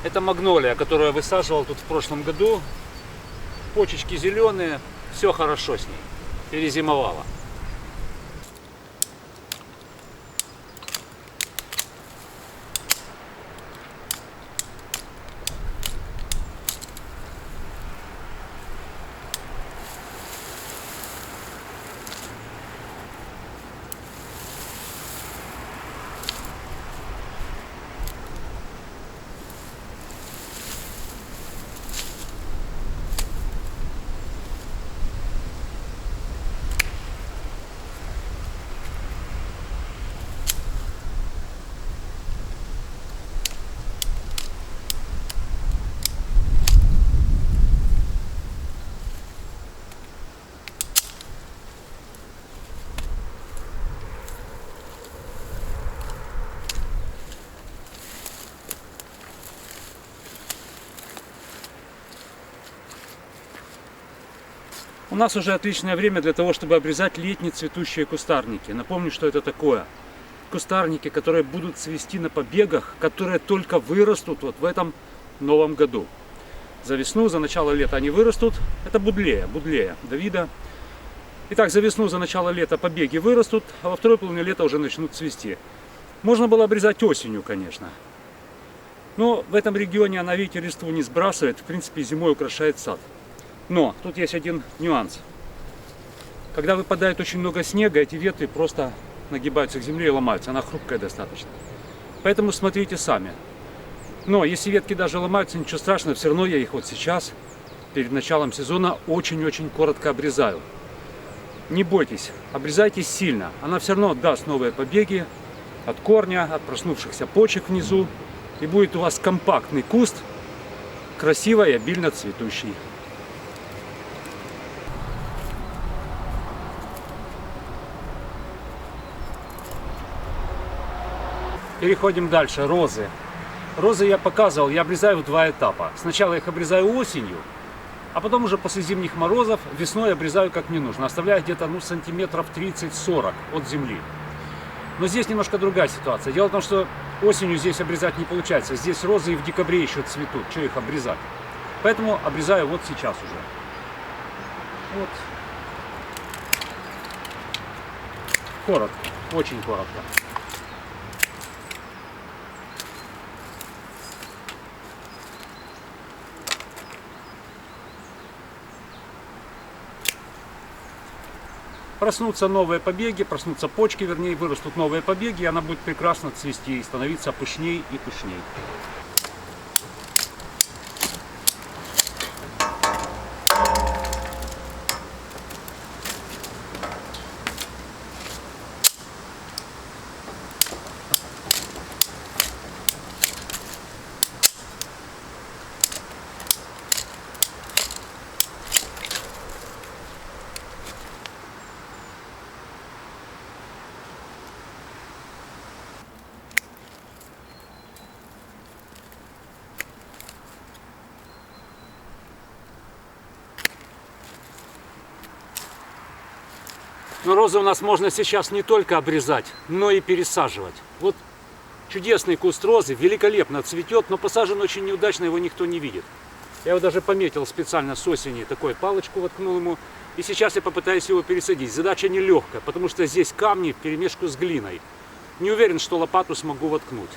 Это магнолия, которую я высаживал тут в прошлом году. Почечки зеленые, все хорошо с ней. Перезимовала. У нас уже отличное время для того, чтобы обрезать летние цветущие кустарники. Напомню, что это такое. Кустарники, которые будут цвести на побегах, которые только вырастут вот в этом новом году. За весну, за начало лета они вырастут. Это будлея Давида. Итак, за весну, за начало лета побеги вырастут, а во второй половине лета уже начнут цвести. Можно было обрезать осенью, конечно. Но в этом регионе она, видите, листву не сбрасывает. В принципе, зимой украшает сад. Но тут есть один нюанс. Когда выпадает очень много снега, эти ветви просто нагибаются к земле и ломаются. Она хрупкая достаточно. Поэтому смотрите сами. Но если ветки даже ломаются, ничего страшного, все равно я их вот сейчас, перед началом сезона, очень-очень коротко обрезаю. Не бойтесь, обрезайте сильно. Она все равно даст новые побеги от корня, от проснувшихся почек внизу. И будет у вас компактный куст, красиво и обильно цветущий. Переходим дальше. Розы. Розы я показывал, я обрезаю в два этапа. Сначала я их обрезаю осенью, а потом уже после зимних морозов весной обрезаю как мне нужно. Оставляю где-то сантиметров 30-40 от земли. Но здесь немножко другая ситуация. Дело в том, что осенью здесь обрезать не получается. Здесь розы и в декабре еще цветут. Что их обрезать? Поэтому обрезаю вот сейчас уже. Вот. Коротко. Очень коротко. Проснутся новые побеги, проснутся почки, вернее, вырастут новые побеги, и она будет прекрасно цвести и становиться пышней и пышней. Но розы у нас можно сейчас не только обрезать, но и пересаживать. Вот чудесный куст розы, великолепно цветет, но посажен очень неудачно, его никто не видит. Я его даже пометил специально с осени, такую палочку воткнул ему. И сейчас я попытаюсь его пересадить. Задача нелегкая, потому что здесь камни вперемешку с глиной. Не уверен, что лопату смогу воткнуть.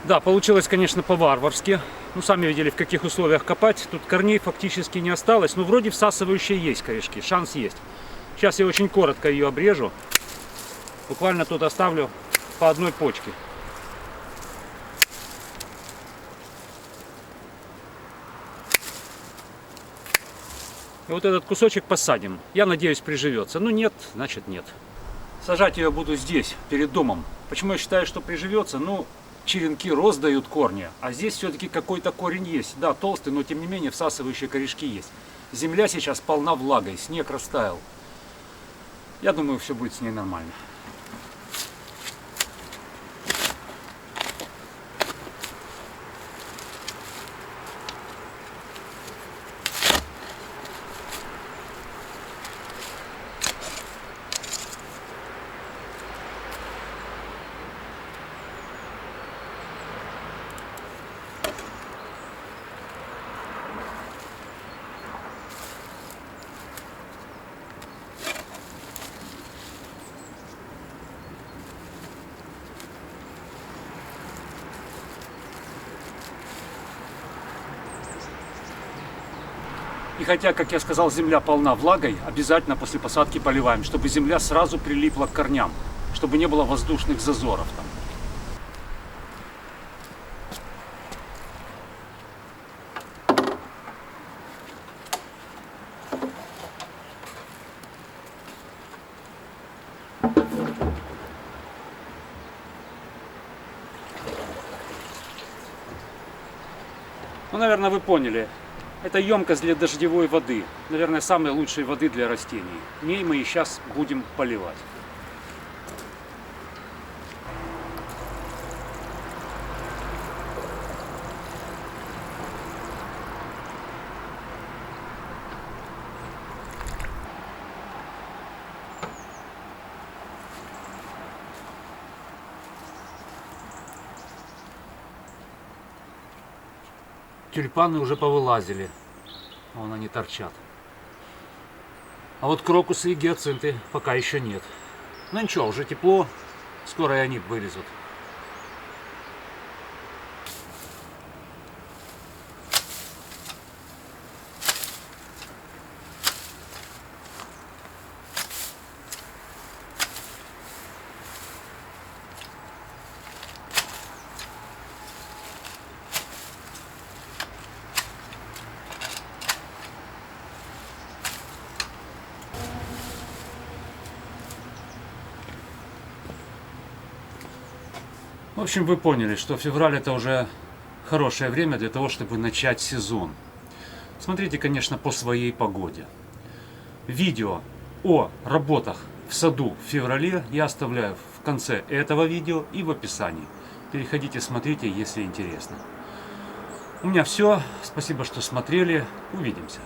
Да, получилось, конечно, по-варварски. Ну, сами видели, в каких условиях копать. Тут корней фактически не осталось. Ну, вроде всасывающие есть корешки, шанс есть. Сейчас я очень коротко ее обрежу. Буквально тут оставлю по одной почке. И вот этот кусочек посадим. Я надеюсь, приживется. Ну нет, значит нет. Сажать ее буду здесь, перед домом. Почему я считаю, что приживется? Ну, черенки роз дают корни, а здесь все-таки какой-то корень есть. Да, толстый, но тем не менее всасывающие корешки есть. Земля сейчас полна влагой, снег растаял. Я думаю, все будет с ней нормально. И хотя, как я сказал, земля полна влагой, обязательно после посадки поливаем, чтобы земля сразу прилипла к корням, чтобы не было воздушных зазоров там. Ну, наверное, вы поняли. Это емкость для дождевой воды. Наверное, самой лучшей воды для растений. В ней мы и сейчас будем поливать. Тюльпаны уже повылазили. Вон они торчат. А вот крокусы и гиацинты пока еще нет. Ну ничего, уже тепло. Скоро и они вылезут. В общем, вы поняли, что февраль это уже хорошее время для того, чтобы начать сезон. Смотрите, конечно, по своей погоде. Видео о работах в саду в феврале я оставляю в конце этого видео и в описании. Переходите, смотрите, если интересно. У меня все. Спасибо, что смотрели. Увидимся.